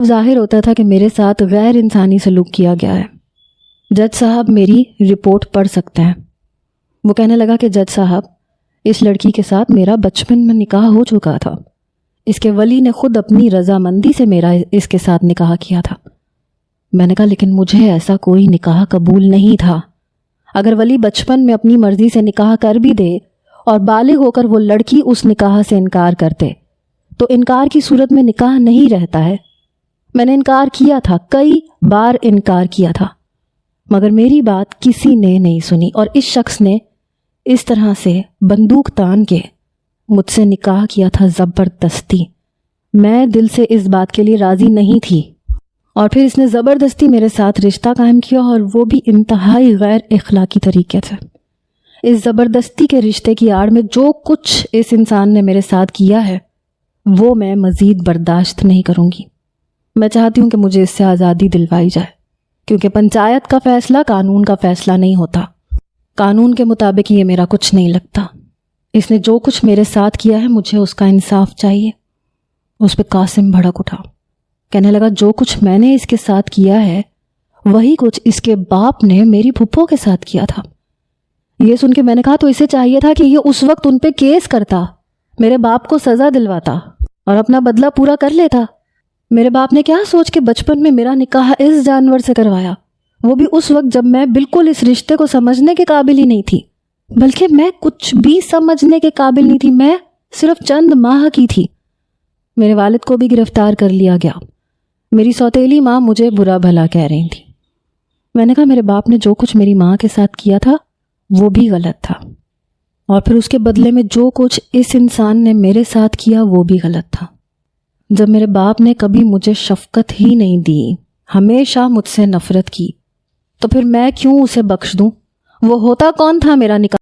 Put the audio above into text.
ظاہر ہوتا تھا کہ میرے ساتھ غیر انسانی سلوک کیا گیا ہے۔ جج صاحب میری رپورٹ پڑھ سکتے ہیں۔ وہ کہنے لگا کہ جج صاحب، اس لڑکی کے ساتھ میرا بچپن میں نکاح ہو چکا تھا۔ اس کے ولی نے خود اپنی رضامندی سے میرا اس کے ساتھ نکاح کیا تھا۔ میں نے کہا لیکن مجھے ایسا کوئی نکاح قبول نہیں تھا۔ اگر ولی بچپن میں اپنی مرضی سے نکاح کر بھی دے اور بالغ ہو کر وہ لڑکی اس نکاح سے انکار کرتے تو انکار کی صورت میں نکاح نہیں رہتا ہے۔ میں نے انکار کیا تھا، کئی بار انکار کیا تھا، مگر میری بات کسی نے نہیں سنی اور اس شخص نے اس طرح سے بندوق تان کے مجھ سے نکاح کیا تھا زبردستی۔ میں دل سے اس بات کے لیے راضی نہیں تھی اور پھر اس نے زبردستی میرے ساتھ رشتہ قائم کیا، اور وہ بھی انتہائی غیر اخلاقی طریقے سے۔ اس زبردستی کے رشتے کی آڑ میں جو کچھ اس انسان نے میرے ساتھ کیا ہے وہ میں مزید برداشت نہیں کروں گی۔ میں چاہتی ہوں کہ مجھے اس سے آزادی دلوائی جائے، کیونکہ پنچایت کا فیصلہ قانون کا فیصلہ نہیں ہوتا۔ قانون کے مطابق یہ میرا کچھ نہیں لگتا۔ اس نے جو کچھ میرے ساتھ کیا ہے مجھے اس کا انصاف چاہیے۔ اس پہ قاسم بھڑک اٹھا، کہنے لگا جو کچھ میں نے اس کے ساتھ کیا ہے وہی کچھ اس کے باپ نے میری پھپھو کے ساتھ کیا تھا۔ یہ سن کے میں نے کہا تو اسے چاہیے تھا کہ یہ اس وقت ان پہ کیس کرتا، میرے باپ کو سزا دلواتا اور اپنا بدلہ پورا کر لیتا۔ میرے باپ نے کیا سوچ کے بچپن میں میرا نکاح اس جانور سے کروایا، وہ بھی اس وقت جب میں بالکل اس رشتے کو سمجھنے کے قابل ہی نہیں تھی، بلکہ میں کچھ بھی سمجھنے کے قابل نہیں تھی، میں صرف چند ماہ کی تھی۔ میرے والد کو بھی گرفتار کر لیا گیا۔ میری سوتیلی ماں مجھے برا بھلا کہہ رہی تھی۔ میں نے کہا میرے باپ نے جو کچھ میری ماں کے ساتھ کیا تھا وہ بھی غلط تھا، اور پھر اس کے بدلے میں جو کچھ اس انسان نے میرے ساتھ کیا وہ بھی غلط تھا۔ جب میرے باپ نے کبھی مجھے شفقت ہی نہیں دی، ہمیشہ مجھ سے نفرت کی، تو پھر میں کیوں اسے بخش دوں؟ وہ ہوتا کون تھا میرا نکاح